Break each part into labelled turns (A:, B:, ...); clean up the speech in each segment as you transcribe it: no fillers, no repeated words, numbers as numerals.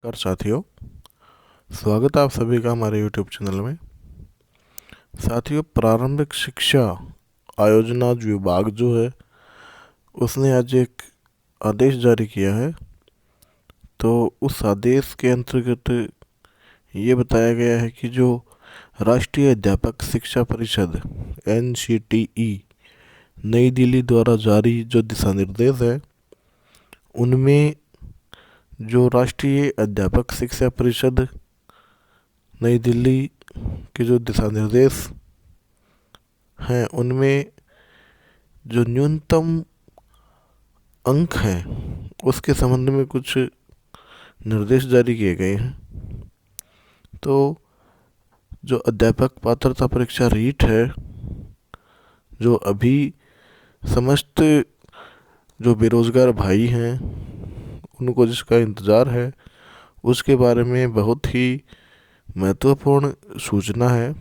A: कर साथियों, स्वागत है आप सभी का हमारे YouTube चैनल में। साथियों, प्रारंभिक शिक्षा आयोजना विभाग जो है उसने आज एक आदेश जारी किया है। तो उस आदेश के अंतर्गत ये बताया गया है कि जो राष्ट्रीय अध्यापक शिक्षा परिषद NCTE नई दिल्ली द्वारा जारी जो दिशा निर्देश है उनमें जो राष्ट्रीय अध्यापक शिक्षा परिषद नई दिल्ली के जो दिशा निर्देश हैं उनमें जो न्यूनतम अंक हैं उसके संबंध में कुछ निर्देश जारी किए गए हैं। तो जो अध्यापक पात्रता परीक्षा रीट है, जो अभी समस्त जो बेरोजगार भाई हैं उनको जिसका इंतज़ार है, उसके बारे में बहुत ही महत्वपूर्ण सूचना है।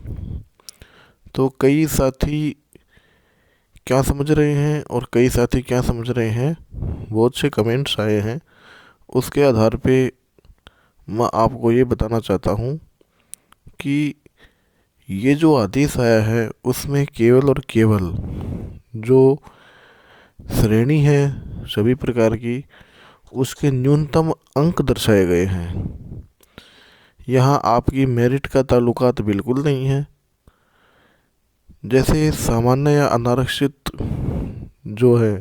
A: तो कई साथी क्या समझ रहे हैं और कई साथी क्या समझ रहे हैं, बहुत से कमेंट्स आए हैं। उसके आधार पे मैं आपको ये बताना चाहता हूँ कि ये जो आदेश आया है उसमें केवल और केवल जो श्रेणी है सभी प्रकार की उसके न्यूनतम अंक दर्शाए गए हैं। यहाँ आपकी मेरिट का ताल्लुकात बिल्कुल नहीं है। जैसे सामान्य या अनारक्षित जो है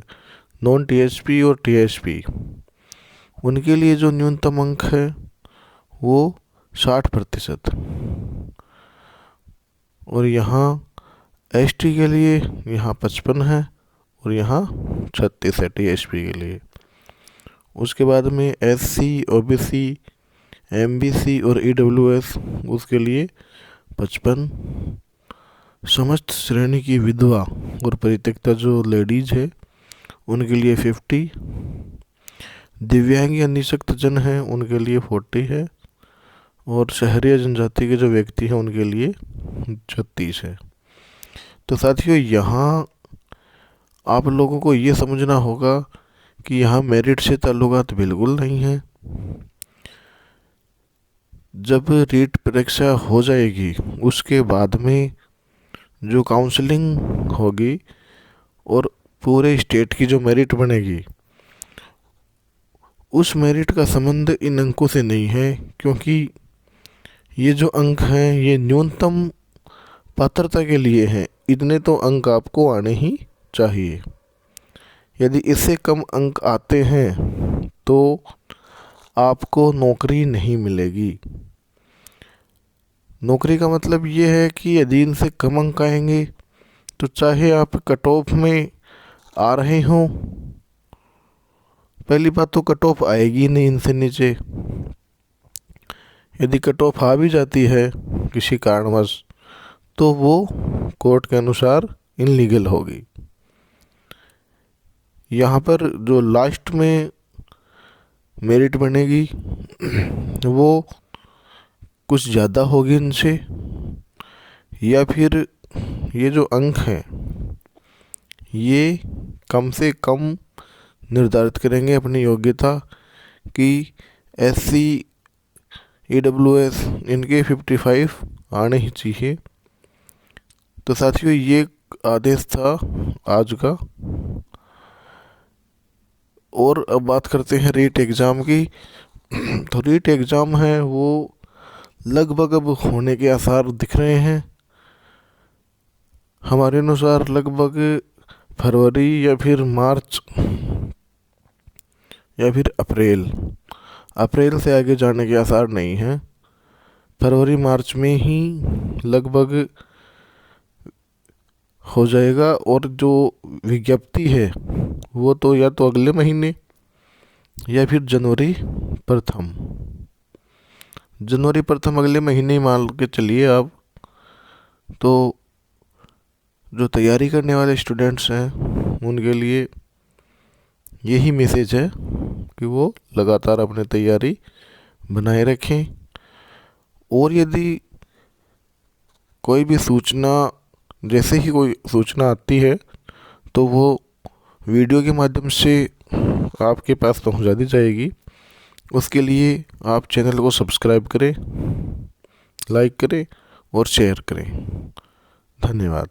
A: नॉन THP और THP उनके लिए जो न्यूनतम अंक है वो 60%, और यहाँ ST के लिए यहाँ 55 है और यहाँ 36 है THP के लिए। उसके बाद में SC, OBC, MBC और EWS उसके लिए 55। समस्त श्रेणी की विधवा और परित्यक्ता जो लेडीज है उनके लिए 50। दिव्यांग या निःशक्त जन है उनके लिए 40 है, और शहरी जनजाति के जो व्यक्ति हैं उनके लिए 36 है। तो साथियों, यहाँ आप लोगों को ये समझना होगा कि यहाँ मेरिट से ताल्लुकात बिल्कुल नहीं है। जब रीट परीक्षा हो जाएगी उसके बाद में जो काउंसलिंग होगी और पूरे स्टेट की जो मेरिट बनेगी उस मेरिट का संबंध इन अंकों से नहीं है, क्योंकि ये जो अंक हैं ये न्यूनतम पात्रता के लिए हैं। इतने तो अंक आपको आने ही चाहिए। यदि इससे कम अंक आते हैं तो आपको नौकरी नहीं मिलेगी। नौकरी का मतलब ये है कि यदि इनसे कम अंक आएंगे तो चाहे आप कट ऑफ में आ रहे हों, पहली बात तो कट ऑफ आएगी नहीं इनसे नीचे। यदि कट ऑफ आ भी जाती है किसी कारणवश तो वो कोर्ट के अनुसार इनलीगल होगी। यहाँ पर जो लास्ट में मेरिट बनेगी वो कुछ ज़्यादा होगी इनसे, या फिर ये जो अंक हैं ये कम से कम निर्धारित करेंगे अपनी योग्यता कि SC, EWS इनके 55 आने ही चाहिए। तो साथियों, ये आदेश था आज का। और अब बात करते हैं रीट एग्ज़ाम की। तो रीट एग्ज़ाम है वो लगभग अब होने के आसार दिख रहे हैं। हमारे अनुसार लगभग फरवरी या फिर मार्च या फिर अप्रैल से आगे जाने के आसार नहीं हैं। फरवरी मार्च में ही लगभग हो जाएगा, और जो विज्ञप्ति है वो तो या तो अगले महीने या फिर जनवरी प्रथम अगले महीने ही मान के चलिए आप। तो जो तैयारी करने वाले स्टूडेंट्स हैं उनके लिए यही मैसेज है कि वो लगातार अपनी तैयारी बनाए रखें। और यदि कोई भी सूचना, जैसे ही कोई सूचना आती है तो वो वीडियो के माध्यम से आपके पास पहुंचा दी जाएगी। उसके लिए आप चैनल को सब्सक्राइब करें, लाइक करें और शेयर करें। धन्यवाद।